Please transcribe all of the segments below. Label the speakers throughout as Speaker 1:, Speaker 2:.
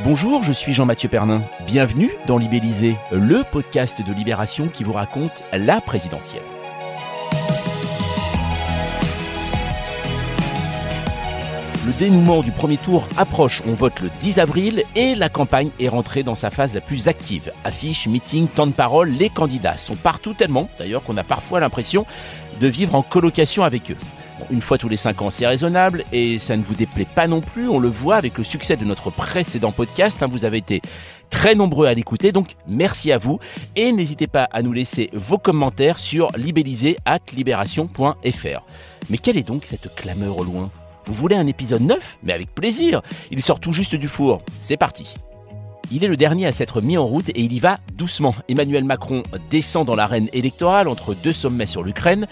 Speaker 1: Bonjour, je suis Jean-Mathieu Pernin. Bienvenue dans Libellisé, le podcast de Libération qui vous raconte la présidentielle. Le dénouement du premier tour approche, on vote le 10 avril et la campagne est rentrée dans sa phase la plus active. Affiches, meetings, temps de parole, les candidats sont partout tellement, d'ailleurs qu'on a parfois l'impression de vivre en colocation avec eux. Une fois tous les 5 ans, c'est raisonnable et ça ne vous déplaît pas non plus. On le voit avec le succès de notre précédent podcast. Vous avez été très nombreux à l'écouter, donc merci à vous. Et n'hésitez pas à nous laisser vos commentaires sur libellisé@libération.fr. Mais quelle est donc cette clameur au loin ? Vous voulez un épisode 9 ? Mais avec plaisir. Il sort tout juste du four. C'est parti. Il est le dernier à s'être mis en route et il y va doucement. Emmanuel Macron descend dans l'arène électorale entre deux sommets sur l'Ukraine,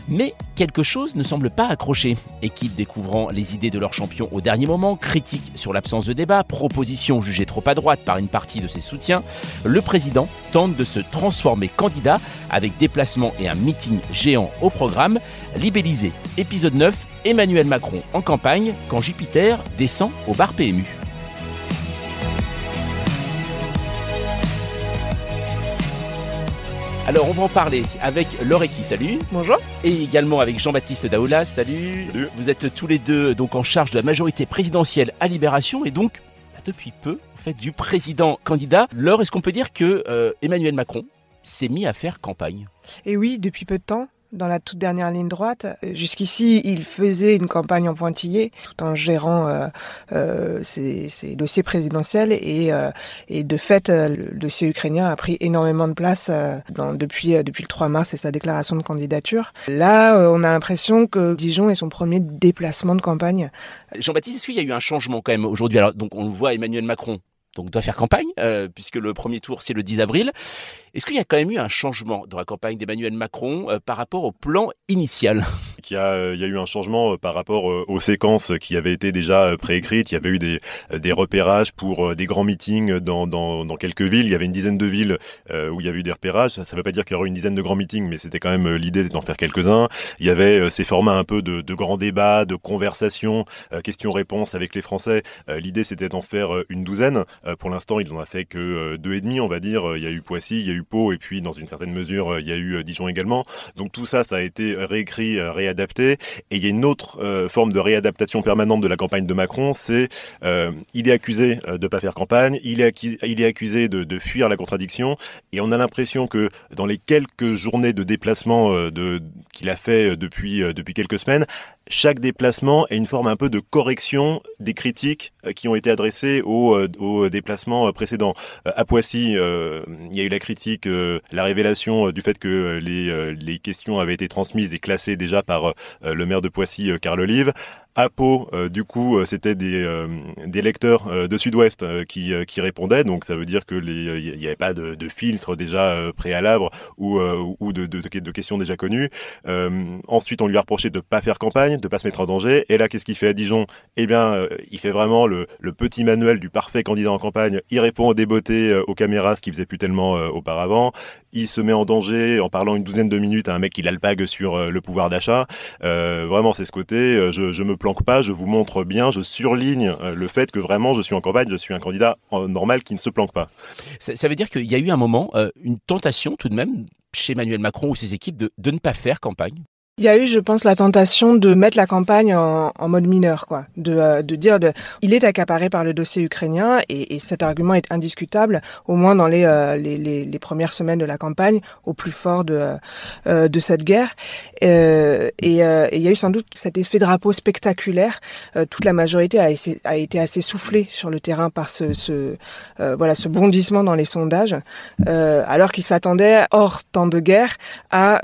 Speaker 1: mais quelque chose ne semble pas accrocher. Équipe découvrant les idées de leur champion au dernier moment, critiques sur l'absence de débat, propositions jugées trop à droite par une partie de ses soutiens, le président tente de se transformer candidat avec déplacement et un meeting géant au programme. Libellisé, épisode 9, Emmanuel Macron en campagne quand Jupiter descend au bar PMU. Alors on va en parler avec Laure Equi, salut.
Speaker 2: Bonjour.
Speaker 1: Et également avec Jean-Baptiste Daoulas, salut.
Speaker 3: Salut.
Speaker 1: Vous êtes tous les deux donc en charge de la majorité présidentielle à Libération et donc depuis peu en fait du président candidat. Laure, est-ce qu'on peut dire que Emmanuel Macron s'est mis à faire campagne ?
Speaker 2: Et oui, depuis peu de temps, dans la toute dernière ligne droite. Jusqu'ici, il faisait une campagne en pointillé tout en gérant ses dossiers présidentiels et de fait, le dossier ukrainien a pris énormément de place depuis le 3 mars et sa déclaration de candidature. Là, on a l'impression que Dijon est son premier déplacement de campagne.
Speaker 1: Jean-Baptiste, est-ce qu'il y a eu un changement quand même aujourd'hui ? Alors, donc on le voit, Emmanuel Macron doit faire campagne, puisque le premier tour, c'est le 10 avril. Est-ce qu'il y a quand même eu un changement dans la campagne d'Emmanuel Macron par rapport au plan initial ?
Speaker 3: Il y a eu un changement par rapport aux séquences qui avaient été déjà préécrites. Il y avait eu des repérages pour des grands meetings dans quelques villes. Il y avait une dizaine de villes où il y avait eu des repérages. Ça ne veut pas dire qu'il y aurait une dizaine de grands meetings, mais c'était quand même l'idée d'en faire quelques-uns. Il y avait ces formats un peu de grands débats, de conversations, questions-réponses avec les Français. L'idée, c'était d'en faire une douzaine. Pour l'instant, il n'en a fait que 2,5, on va dire. Il y a eu Poissy, il y a eu Pau, et puis dans une certaine mesure, il y a eu Dijon également. Donc tout ça, ça a été réécrit, réadapté. Et il y a une autre forme de réadaptation permanente de la campagne de Macron, c'est il est accusé de pas faire campagne, il est accusé de fuir la contradiction, et on a l'impression que dans les quelques journées de déplacement qu'il a fait depuis quelques semaines, chaque déplacement est une forme un peu de correction des critiques qui ont été adressées au déplacement précédent. À Poissy, il y a eu la critique, la révélation du fait que les questions avaient été transmises et classées déjà par le maire de Poissy, Carl Olive. À Pau, du coup, c'était des lecteurs de Sud-Ouest qui répondaient, donc ça veut dire que il n'y avait pas de filtre déjà préalable ou de questions déjà connues. Ensuite, on lui a reproché de ne pas faire campagne, de ne pas se mettre en danger. Et là, qu'est-ce qu'il fait à Dijon ? Eh bien, il fait vraiment le petit manuel du parfait candidat en campagne. Il répond au débeauté aux caméras, ce qu'il faisait plus tellement auparavant. Il se met en danger en parlant une douzaine de minutes à un mec qui l'alpague sur le pouvoir d'achat. Vraiment, c'est ce côté, je me planque pas, je vous montre bien, je surligne le fait que vraiment je suis en campagne, je suis un candidat normal qui ne se planque pas.
Speaker 1: Ça veut dire qu'il y a eu un moment, une tentation tout de même chez Emmanuel Macron ou ses équipes de ne pas faire campagne ?
Speaker 2: Il y a eu, je pense, la tentation de mettre la campagne en mode mineur, quoi, de dire il est accaparé par le dossier ukrainien et cet argument est indiscutable, au moins dans les premières semaines de la campagne, au plus fort de cette guerre. Et il y a eu sans doute cet effet drapeau spectaculaire. Toute la majorité a été assez soufflée sur le terrain par ce bondissement dans les sondages, alors qu'ils s'attendaient hors temps de guerre à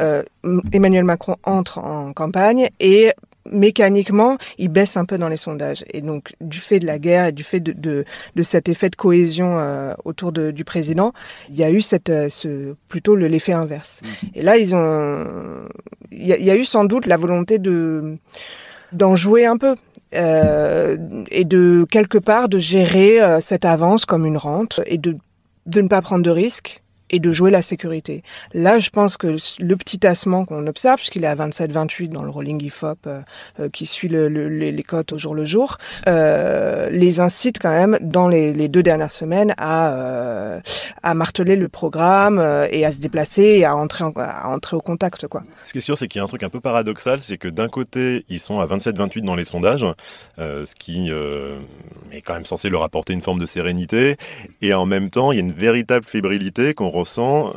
Speaker 2: Emmanuel Macron entre en campagne et mécaniquement, il baisse un peu dans les sondages. Et donc, du fait de la guerre et du fait de cet effet de cohésion autour du président, il y a eu plutôt l'effet inverse. Et là, il y a eu sans doute la volonté d'en jouer un peu. Et de, quelque part, de gérer cette avance comme une rente et de ne pas prendre de risques. et de jouer la sécurité. Là, je pense que le petit tassement qu'on observe, puisqu'il est à 27-28 dans le rolling IFOP qui suit les cotes au jour le jour, les incite quand même dans les 2 dernières semaines à marteler le programme et à se déplacer et à entrer au contact, quoi.
Speaker 3: Ce qui est sûr, c'est qu'il y a un truc un peu paradoxal, c'est que d'un côté, ils sont à 27-28 dans les sondages, ce qui est quand même censé leur apporter une forme de sérénité, et en même temps, il y a une véritable fébrilité qu'on ressent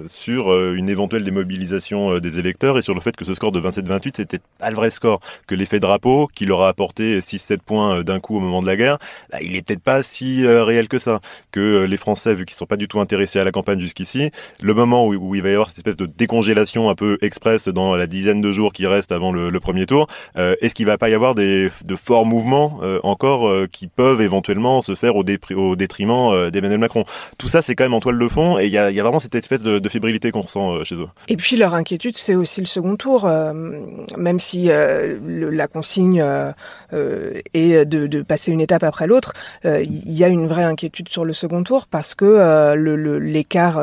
Speaker 3: sur une éventuelle démobilisation des électeurs et sur le fait que ce score de 27-28, c'était pas le vrai score, que l'effet drapeau, qui leur a apporté 6-7 points d'un coup au moment de la guerre, il est peut-être pas si réel que ça, que les Français, vu qu'ils sont pas du tout intéressés à la campagne jusqu'ici, le moment où il va y avoir cette espèce de décongélation un peu express dans la dizaine de jours qui restent avant le premier tour, est-ce qu'il va pas y avoir de forts mouvements encore qui peuvent éventuellement se faire au détriment d'Emmanuel Macron? Tout ça, c'est quand même en toile de fond, et il y a vraiment cette espèce de fébrilité qu'on ressent chez eux.
Speaker 2: Et puis leur inquiétude, c'est aussi le second tour, même si la consigne est de passer une étape après l'autre, il y a une vraie inquiétude sur le second tour parce que l'écart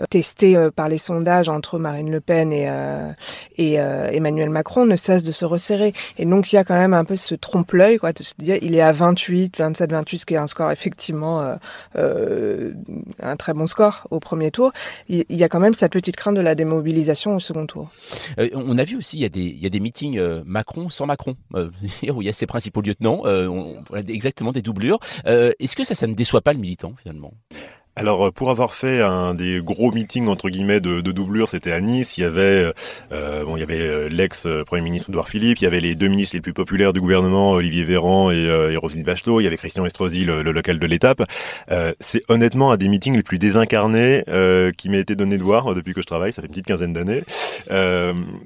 Speaker 2: testé par les sondages entre Marine Le Pen et Emmanuel Macron ne cesse de se resserrer. Et donc il y a quand même un peu ce trompe-l'œil, quoi, de se dire il est à 28, 27-28, ce qui est un score effectivement un très bon score au premier tour. Il y a quand même cette petite crainte de la démobilisation au second tour.
Speaker 1: On a vu aussi, il y a des meetings Macron sans Macron, où il y a ses principaux lieutenants, exactement des doublures. Est-ce que ça ne déçoit pas le militant finalement ?
Speaker 3: Alors, pour avoir fait un des gros meetings entre guillemets de doublure, c'était à Nice. Il y avait l'ex-premier ministre Édouard Philippe, il y avait les 2 ministres les plus populaires du gouvernement, Olivier Véran et Roselyne Bachelot. Il y avait Christian Estrosi, le local de l'étape. C'est honnêtement un des meetings les plus désincarnés qui m'a été donné de voir depuis que je travaille. Ça fait une petite quinzaine d'années.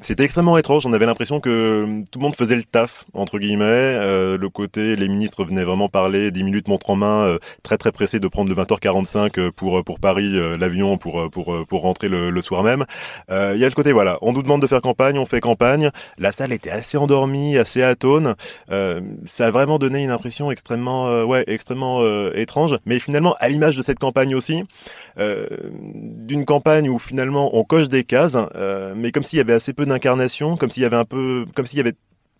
Speaker 3: C'était extrêmement étrange. On avait l'impression que tout le monde faisait le taf entre guillemets. Le côté, les ministres venaient vraiment parler 10 minutes montre en main, très très pressés de prendre le 20h45 pour Paris, l'avion pour rentrer le soir même. Il y a le côté, voilà, on nous demande de faire campagne, on fait campagne. La salle était assez endormie, assez atone. Ça a vraiment donné une impression extrêmement étrange. Mais finalement, à l'image de cette campagne aussi, d'une campagne où finalement on coche des cases, mais comme s'il y avait assez peu d'incarnation, comme s'il y avait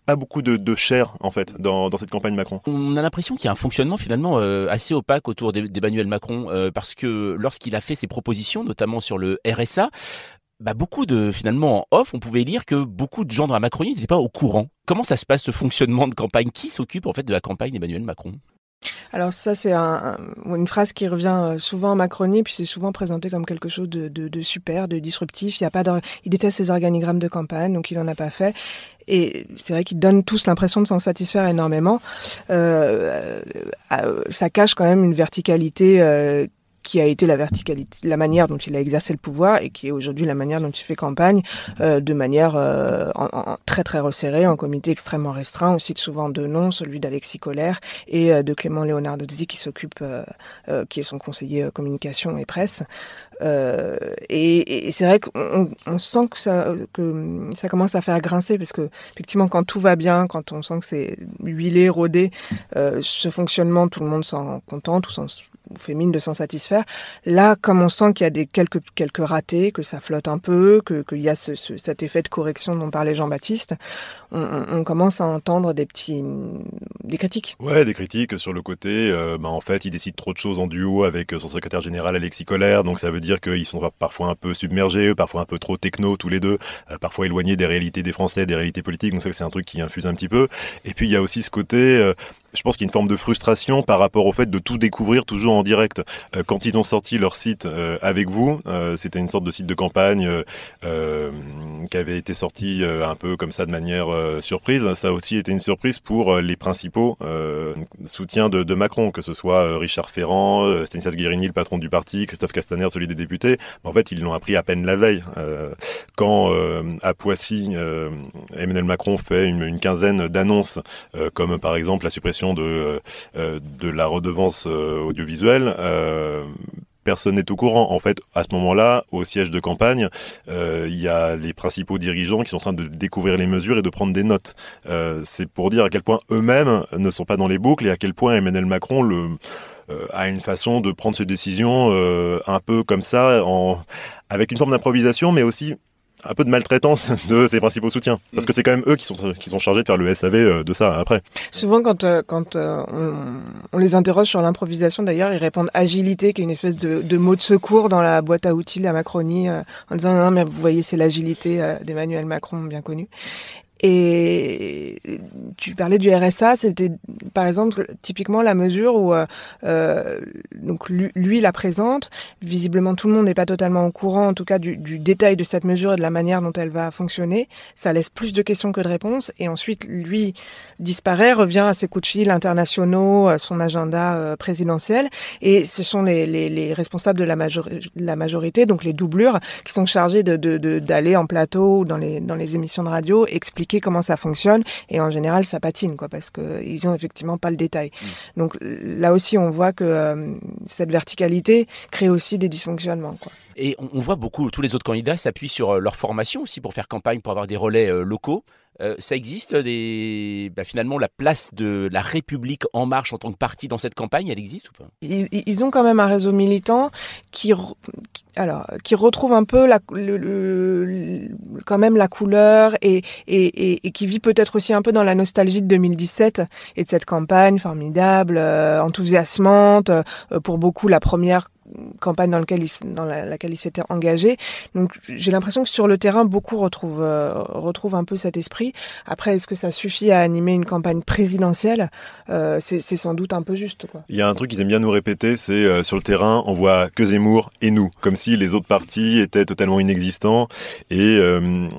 Speaker 3: pas beaucoup de chair en fait dans cette campagne Macron.
Speaker 1: On a l'impression qu'il y a un fonctionnement finalement assez opaque autour d'Emmanuel Macron parce que lorsqu'il a fait ses propositions, notamment sur le RSA, beaucoup finalement en off, on pouvait lire que beaucoup de gens dans la Macronie n'étaient pas au courant. Comment ça se passe ce fonctionnement de campagne ? Qui s'occupe en fait de la campagne d'Emmanuel Macron ?
Speaker 2: Alors ça, c'est une phrase qui revient souvent en Macronie, puis c'est souvent présenté comme quelque chose de super, de disruptif. Il déteste ses organigrammes de campagne, donc il en a pas fait. Et c'est vrai qu'ils donnent tous l'impression de s'en satisfaire énormément. Ça cache quand même une verticalité qui a été la manière dont il a exercé le pouvoir et qui est aujourd'hui la manière dont il fait campagne, de manière très très resserrée, en comité extrêmement restreint. On cite souvent 2 noms, celui d'Alexis Collère et de Clément Leonardozzi qui est son conseiller communication et presse. Et c'est vrai qu'on sent que ça commence à faire grincer parce que effectivement quand tout va bien, quand on sent que c'est huilé, rodé, ce fonctionnement, tout le monde s'en contente, fait mine de s'en satisfaire. Là, comme on sent qu'il y a quelques ratés, que ça flotte un peu, qu'il y a cet effet de correction dont parlait Jean-Baptiste, on commence à entendre des critiques.
Speaker 3: Ouais, des critiques sur le côté, en fait, il décide trop de choses en duo avec son secrétaire général Alexis Collère, donc ça veut dire qu'ils sont parfois un peu submergés, parfois un peu trop techno tous les deux, parfois éloignés des réalités des Français, des réalités politiques, donc ça c'est un truc qui infuse un petit peu. Et puis il y a aussi ce côté... je pense qu'il y a une forme de frustration par rapport au fait de tout découvrir toujours en direct. Quand ils ont sorti leur site avec vous, c'était une sorte de site de campagne qui avait été sorti un peu comme ça de manière surprise. Ça a aussi été une surprise pour les principaux soutiens de Macron, que ce soit Richard Ferrand, Stanislas Guérini, le patron du parti, Christophe Castaner, celui des députés. En fait, ils l'ont appris à peine la veille. Quand à Poissy, Emmanuel Macron fait une quinzaine d'annonces, comme par exemple la suppression de la redevance audiovisuelle, personne n'est au courant. En fait, à ce moment-là, au siège de campagne, il y a les principaux dirigeants qui sont en train de découvrir les mesures et de prendre des notes. C'est pour dire à quel point eux-mêmes ne sont pas dans les boucles et à quel point Emmanuel Macron a une façon de prendre ses décisions un peu comme ça, avec une forme d'improvisation, mais aussi un peu de maltraitance de ses principaux soutiens. Parce que c'est quand même eux qui sont chargés de faire le SAV de ça après.
Speaker 2: Souvent, quand on les interroge sur l'improvisation, d'ailleurs, ils répondent agilité, qui est une espèce de mot de secours dans la boîte à outils de la Macronie, en disant non, mais vous voyez, c'est l'agilité d'Emmanuel Macron, bien connu. Et tu parlais du RSA, c'était par exemple typiquement la mesure où donc lui la présente. Visiblement tout le monde n'est pas totalement au courant, en tout cas du détail de cette mesure et de la manière dont elle va fonctionner. Ça laisse plus de questions que de réponses. Et ensuite lui disparaît, revient à ses coups de fil internationaux, son agenda présidentiel. Et ce sont les responsables de la majorité, donc les doublures, qui sont chargés d'aller en plateau ou dans les émissions de radio expliquer comment ça fonctionne, et en général ça patine, quoi, parce que ils ont effectivement pas le détail. Donc là aussi on voit que cette verticalité crée aussi des dysfonctionnements, quoi.
Speaker 1: Et on voit beaucoup, tous les autres candidats s'appuient sur leur formation aussi pour faire campagne, pour avoir des relais locaux. Ça existe finalement la place de la République En Marche en tant que parti dans cette campagne, elle existe ou pas ?
Speaker 2: Ils ont quand même un réseau militant qui retrouve un peu quand même la couleur et qui vit peut-être aussi un peu dans la nostalgie de 2017 et de cette campagne formidable, enthousiasmante, pour beaucoup la première campagne dans laquelle il s'était engagé. Donc j'ai l'impression que sur le terrain, beaucoup retrouvent un peu cet esprit. Après, est-ce que ça suffit à animer une campagne présidentielle ? C'est sans doute un peu juste, quoi.
Speaker 3: Il y a un truc qu'ils aiment bien nous répéter, c'est sur le terrain, on voit que Zemmour et nous, comme si les autres partis étaient totalement inexistants. Et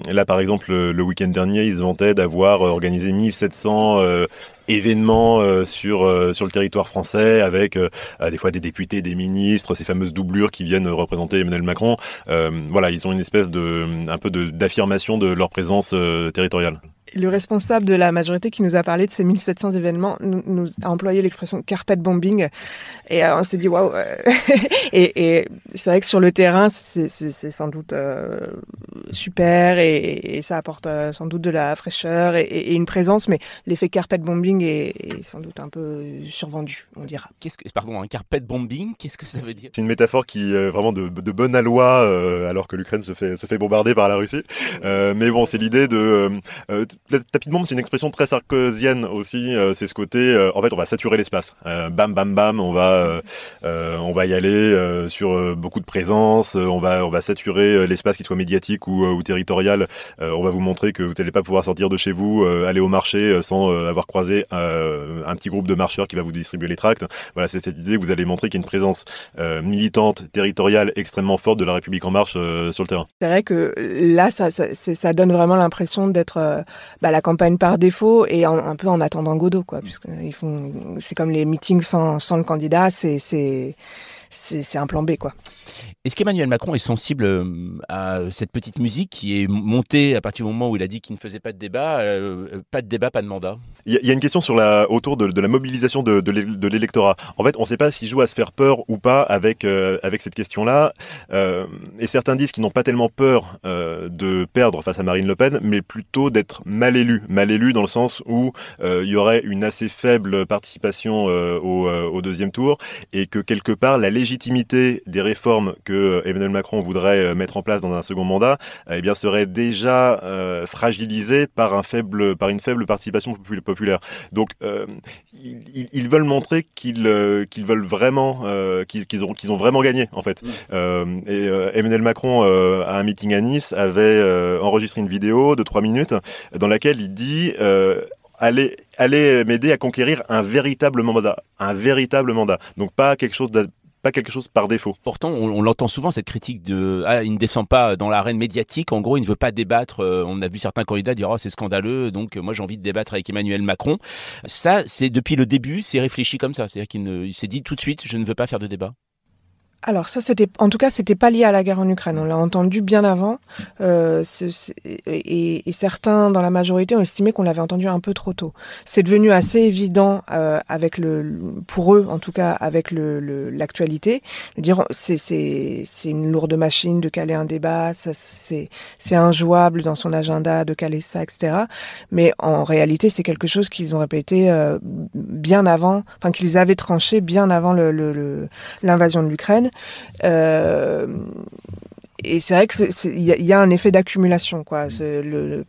Speaker 3: là, par exemple, le week-end dernier, ils se vantaient d'avoir organisé 1700 événements sur le territoire français, avec des fois des députés, des ministres, ces fameuses doublures qui viennent représenter Emmanuel Macron. Voilà, ils ont une espèce d'affirmation de leur présence territoriale.
Speaker 2: Le responsable de la majorité qui nous a parlé de ces 1700 événements nous a employé l'expression carpet bombing, et on s'est dit waouh. et c'est vrai que sur le terrain c'est sans doute super, et ça apporte sans doute de la fraîcheur et une présence, mais l'effet carpet bombing est sans doute un peu survendu, on dira.
Speaker 1: Un carpet bombing, qu'est-ce que ça veut dire ?
Speaker 3: C'est une métaphore qui est vraiment de bonne aloi, alors que l'Ukraine se fait bombarder par la Russie. Mais bon, c'est l'idée de tapis de bombe, c'est une expression très sarkozienne aussi. C'est ce côté, en fait, on va saturer l'espace. Bam, bam, bam, on va y aller sur beaucoup de présence. On va saturer l'espace, qu'il soit médiatique ou territorial. On va vous montrer que vous n'allez pas pouvoir sortir de chez vous, aller au marché sans avoir croisé un petit groupe de marcheurs qui va vous distribuer les tracts. Voilà, c'est cette idée que vous allez montrer qu'il y a une présence militante, territoriale extrêmement forte de la République En Marche sur le terrain.
Speaker 2: C'est vrai que là, ça donne vraiment l'impression d'être la campagne par défaut, et un peu en attendant Godot, quoi, puisque c'est comme les meetings sans le candidat, c'est un plan B, quoi.
Speaker 1: Est-ce qu'Emmanuel Macron est sensible à cette petite musique qui est montée à partir du moment où il a dit qu'il ne faisait pas de débat, pas de mandat ?
Speaker 3: Il y a une question autour de la mobilisation de l'électorat. En fait, on ne sait pas s'il joue à se faire peur ou pas avec cette question-là. Et certains disent qu'ils n'ont pas tellement peur de perdre face à Marine Le Pen, mais plutôt d'être mal élus. Mal élus dans le sens où il y aurait une assez faible participation au deuxième tour, et que quelque part, la légitimité des réformes que Emmanuel Macron voudrait mettre en place dans un second mandat, serait déjà fragilisée par une faible participation populaire. Donc, ils veulent montrer qu'ils veulent vraiment, qu'ils ont vraiment gagné, en fait. Emmanuel Macron, à un meeting à Nice, avait enregistré une vidéo de 3 minutes dans laquelle il dit allez m'aider à conquérir un véritable mandat. Donc pas quelque chose par défaut.
Speaker 1: Pourtant, on l'entend souvent, cette critique il ne descend pas dans l'arène médiatique. En gros, il ne veut pas débattre. On a vu certains candidats dire « Oh, c'est scandaleux, donc moi j'ai envie de débattre avec Emmanuel Macron ». Ça, c'est depuis le début, c'est réfléchi comme ça. C'est-à-dire qu'il s'est dit tout de suite « Je ne veux pas faire de débat ».
Speaker 2: Alors ça, c'était pas lié à la guerre en Ukraine. On l'a entendu bien avant, et certains dans la majorité ont estimé qu'on l'avait entendu un peu trop tôt. C'est devenu assez évident pour eux, en tout cas avec l'actualité, de dire c'est une lourde machine de caler un débat, ça, c'est injouable dans son agenda de caler ça, etc. Mais en réalité, c'est quelque chose qu'ils ont répété bien avant, enfin qu'ils avaient tranché bien avant l'invasion de l'Ukraine. Et c'est vrai que y a un effet d'accumulation, quoi.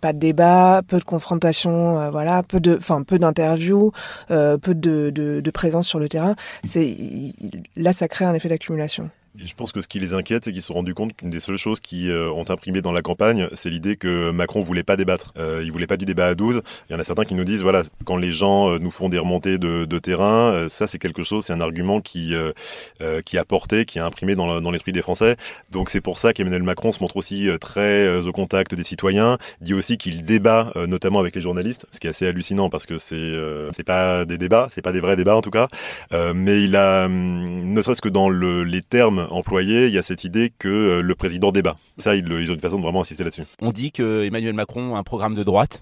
Speaker 2: Pas de débat, peu de confrontation, voilà, peu d'interviews, peu de présence sur le terrain. Là, ça crée un effet d'accumulation.
Speaker 3: Et je pense que ce qui les inquiète, c'est qu'ils se sont rendus compte qu'une des seules choses qui ont imprimé dans la campagne, c'est l'idée que Macron voulait pas débattre. Il voulait pas du débat à 12. Il y en a certains qui nous disent, voilà, quand les gens nous font des remontées de terrain, ça c'est quelque chose, c'est un argument qui a porté, qui a imprimé dans l'esprit des Français. Donc c'est pour ça qu'Emmanuel Macron se montre aussi très au contact des citoyens, dit aussi qu'il débat notamment avec les journalistes, ce qui est assez hallucinant parce que c'est pas des débats, c'est pas des vrais débats en tout cas, mais il a, ne serait-ce que dans les termes employés, il y a cette idée que le président débat. Ça, ils ont une façon de vraiment insister là-dessus.
Speaker 1: On dit que Emmanuel Macron a un programme de droite.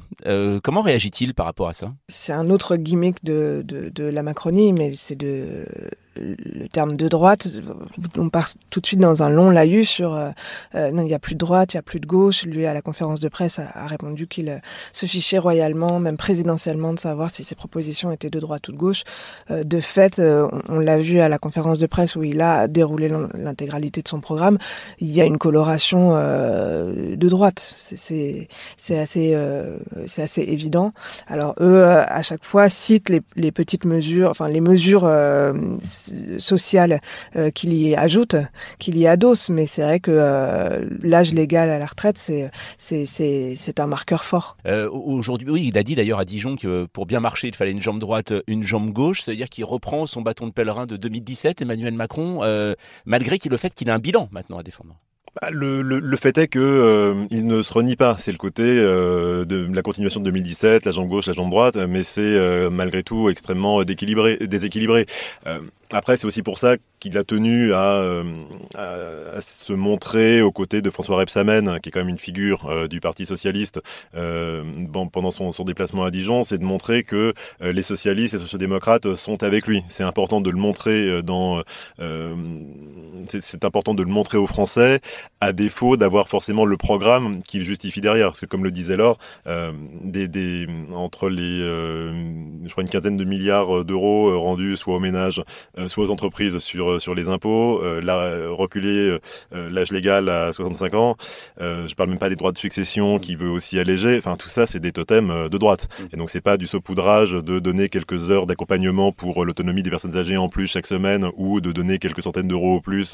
Speaker 1: Comment réagit-il par rapport à ça ?
Speaker 2: C'est un autre gimmick de la Macronie, mais c'est le terme de droite. On part tout de suite dans un long laïus sur non, il n'y a plus de droite, il n'y a plus de gauche. Lui, à la conférence de presse, a répondu qu'il se fichait royalement, même présidentiellement, de savoir si ses propositions étaient de droite ou de gauche. De fait, on l'a vu à la conférence de presse où il a déroulé l'intégralité de son programme. Il y a une coloration de droite. C'est assez évident. Alors eux, à chaque fois, citent les petites mesures, enfin les mesures sociales qu'il y ajoute, qu'il y adosse. Mais c'est vrai que l'âge légal à la retraite, c'est un marqueur fort.
Speaker 1: Aujourd'hui, oui, il a dit d'ailleurs à Dijon que pour bien marcher, il fallait une jambe droite, une jambe gauche. C'est-à-dire qu'il reprend son bâton de pèlerin de 2017, Emmanuel Macron, malgré le fait qu'il a un bilan maintenant à défendre.
Speaker 3: Le fait est que il ne se renie pas. C'est le côté de la continuation de 2017, la jambe gauche, la jambe droite, mais c'est malgré tout extrêmement déséquilibré. Après, c'est aussi pour ça qu'il a tenu à se montrer aux côtés de François Rebsamen, qui est quand même une figure du Parti socialiste pendant son déplacement à Dijon, c'est de montrer que les socialistes et les sociodémocrates sont avec lui. C'est important de le montrer c'est important de le montrer aux Français, à défaut d'avoir forcément le programme qui le justifie derrière. Parce que comme le disait Laure, entre les, je crois, une quinzaine de milliards d'euros rendus soit aux ménages, soit aux entreprises sur les impôts, reculer l'âge légal à 65 ans, je parle même pas des droits de succession qui veut aussi alléger, enfin tout ça c'est des totems de droite. Et donc c'est pas du saupoudrage de donner quelques heures d'accompagnement pour l'autonomie des personnes âgées en plus chaque semaine ou de donner quelques centaines d'euros au plus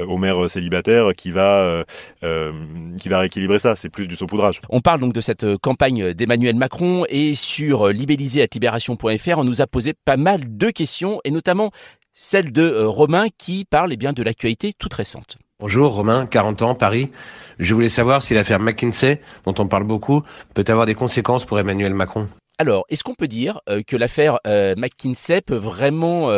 Speaker 3: aux mères célibataires qui va rééquilibrer ça, c'est plus du saupoudrage.
Speaker 1: On parle donc de cette campagne d'Emmanuel Macron et sur libellisé@libération.fr, on nous a posé pas mal de questions et notamment celle de Romain qui parle de l'actualité toute récente.
Speaker 4: Bonjour Romain, 40 ans, Paris. Je voulais savoir si l'affaire McKinsey, dont on parle beaucoup, peut avoir des conséquences pour Emmanuel Macron.
Speaker 1: Alors, est-ce qu'on peut dire que l'affaire McKinsey peut vraiment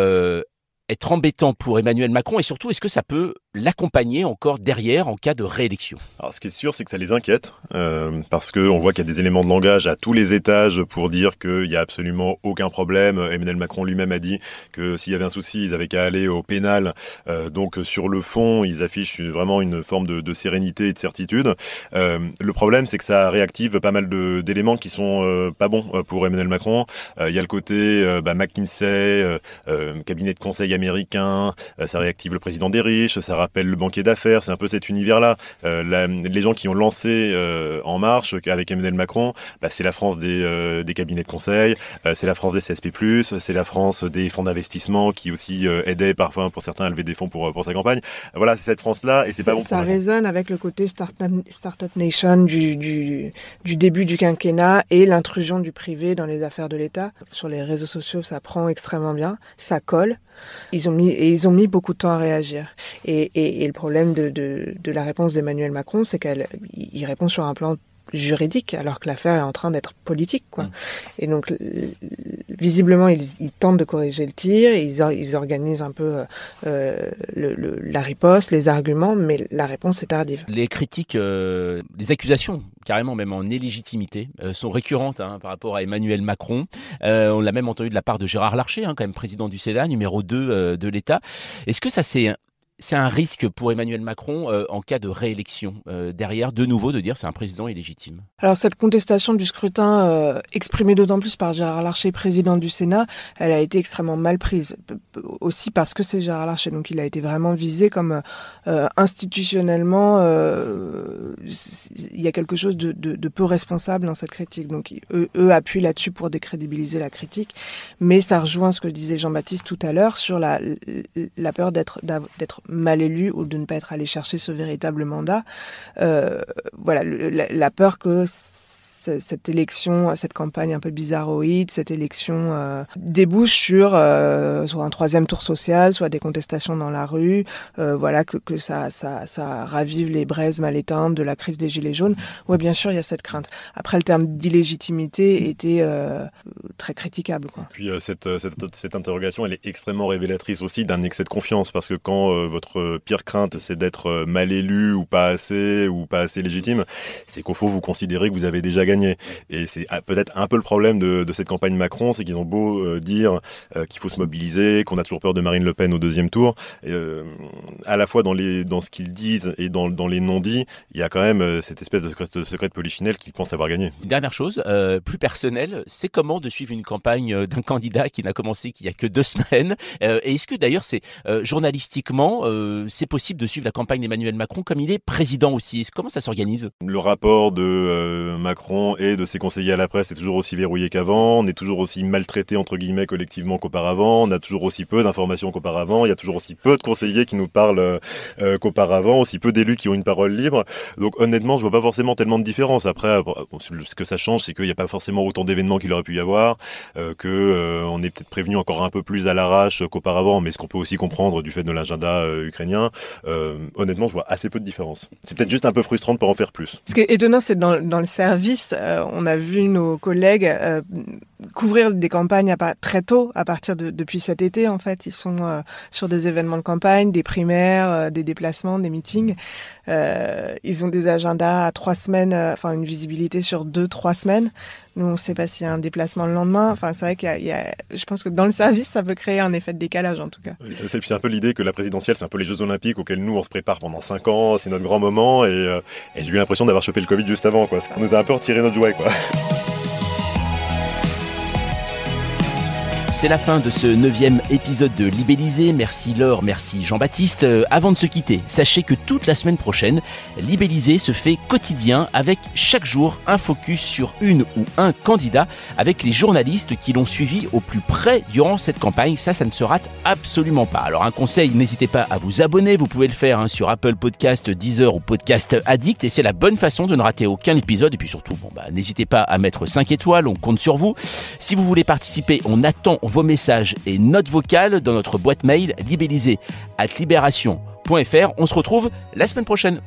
Speaker 1: être embêtant pour Emmanuel Macron et surtout, est-ce que ça peut l'accompagner encore derrière en cas de réélection ?
Speaker 3: Alors, ce qui est sûr, c'est que ça les inquiète parce qu'on voit qu'il y a des éléments de langage à tous les étages pour dire qu'il n'y a absolument aucun problème. Emmanuel Macron lui-même a dit que s'il y avait un souci, ils avaient qu'à aller au pénal. Donc, sur le fond, ils affichent vraiment une forme de sérénité et de certitude. Le problème, c'est que ça réactive pas mal d'éléments qui sont pas bons pour Emmanuel Macron. Il y a le côté McKinsey, cabinet de conseil américain, ça réactive le président des riches, ça rappelle le banquier d'affaires, c'est un peu cet univers-là. Les gens qui ont lancé En Marche avec Emmanuel Macron, c'est la France des cabinets de conseil, c'est la France des CSP+, c'est la France des fonds d'investissement qui aussi aidaient parfois pour certains à lever des fonds pour sa campagne. Voilà, c'est cette France-là et c'est pas bon.
Speaker 2: Ça résonne avec le côté Startup Nation du début du quinquennat et l'intrusion du privé dans les affaires de l'État. Sur les réseaux sociaux, ça prend extrêmement bien, ça colle. Ils ont mis beaucoup de temps à réagir. Et le problème de la réponse d'Emmanuel Macron, c'est qu'il répond sur un plan juridique, alors que l'affaire est en train d'être politique, quoi. Et donc, visiblement, ils tentent de corriger le tir, ils organisent un peu la riposte, les arguments, mais la réponse est tardive.
Speaker 1: Les critiques, les accusations, carrément même en illégitimité, sont récurrentes par rapport à Emmanuel Macron. On l'a même entendu de la part de Gérard Larcher, quand même président du Sénat, numéro 2 de l'État. Est-ce que ça c'est un risque pour Emmanuel Macron en cas de réélection derrière, de nouveau, de dire c'est un président illégitime?
Speaker 2: Alors cette contestation du scrutin, exprimée d'autant plus par Gérard Larcher, président du Sénat, elle a été extrêmement mal prise. Aussi parce que c'est Gérard Larcher, donc il a été vraiment visé comme institutionnellement, il y a quelque chose de peu responsable dans cette critique. Donc eux appuient là-dessus pour décrédibiliser la critique, mais ça rejoint ce que disait Jean-Baptiste tout à l'heure sur la peur d'être mal élu ou de ne pas être allé chercher ce véritable mandat. Voilà, la peur que cette élection, cette campagne un peu bizarroïde, cette élection débouche sur soit un troisième tour social, soit des contestations dans la rue, voilà, que ça ravive les braises mal éteintes de la crise des Gilets jaunes. Ouais, bien sûr, il y a cette crainte. Après, le terme d'illégitimité était très critiquable, quoi.
Speaker 3: Puis cette interrogation, elle est extrêmement révélatrice aussi d'un excès de confiance, parce que quand votre pire crainte, c'est d'être mal élu ou pas assez légitime, c'est qu'au fond, vous considérez que vous avez déjà gagné. Et c'est peut-être un peu le problème de cette campagne Macron, c'est qu'ils ont beau dire qu'il faut se mobiliser, qu'on a toujours peur de Marine Le Pen au deuxième tour, à la fois dans ce qu'ils disent et dans les non-dits, il y a quand même cette espèce de secret de polichinelle qu'ils pensent avoir gagné.
Speaker 1: Une dernière chose, plus personnelle, c'est comment de suivre une campagne d'un candidat qui n'a commencé qu'il y a que 2 semaines. Et est-ce que d'ailleurs c'est journalistiquement, c'est possible de suivre la campagne d'Emmanuel Macron comme il est président aussi? Comment ça s'organise?
Speaker 3: Le rapport de Macron et de ses conseillers à la presse est toujours aussi verrouillé qu'avant, on est toujours aussi maltraité entre guillemets collectivement qu'auparavant, on a toujours aussi peu d'informations qu'auparavant, il y a toujours aussi peu de conseillers qui nous parlent qu'auparavant, aussi peu d'élus qui ont une parole libre. Donc honnêtement, je vois pas forcément tellement de différence. Après, ce que ça change, c'est qu'il n'y a pas forcément autant d'événements qu'il aurait pu y avoir, on est peut-être prévenu encore un peu plus à l'arrache qu'auparavant, mais ce qu'on peut aussi comprendre du fait de l'agenda ukrainien, honnêtement, je vois assez peu de différence. C'est peut-être juste un peu frustrant de pas en faire plus.
Speaker 2: Ce qui est étonnant, c'est dans le service, on a vu nos collègues couvrir des campagnes très tôt, depuis cet été en fait. Ils sont sur des événements de campagne, des primaires, des déplacements, des meetings. Ils ont des agendas à 3 semaines, une visibilité sur 2-3 semaines. Nous, on ne sait pas s'il y a un déplacement le lendemain. Enfin, c'est vrai je pense que dans le service, ça peut créer un effet de décalage en tout cas.
Speaker 3: C'est un peu l'idée que la présidentielle, c'est un peu les Jeux Olympiques auxquels nous on se prépare pendant 5 ans, c'est notre grand moment, et j'ai eu l'impression d'avoir chopé le Covid juste avant, quoi. Ça nous a un peu retiré notre jouet, quoi.
Speaker 1: C'est la fin de ce 9e épisode de Libellisé. Merci Laure, merci Jean-Baptiste. Avant de se quitter, sachez que toute la semaine prochaine, Libellisé se fait quotidien avec chaque jour un focus sur une ou un candidat avec les journalistes qui l'ont suivi au plus près durant cette campagne. Ça ne se rate absolument pas. Alors un conseil, n'hésitez pas à vous abonner. Vous pouvez le faire sur Apple Podcast, Deezer ou Podcast Addict, et c'est la bonne façon de ne rater aucun épisode. Et puis surtout, n'hésitez pas à mettre 5 étoiles, on compte sur vous. Si vous voulez participer, on attend vos messages et notes vocales dans notre boîte mail libellisé@libération.fr. On se retrouve la semaine prochaine.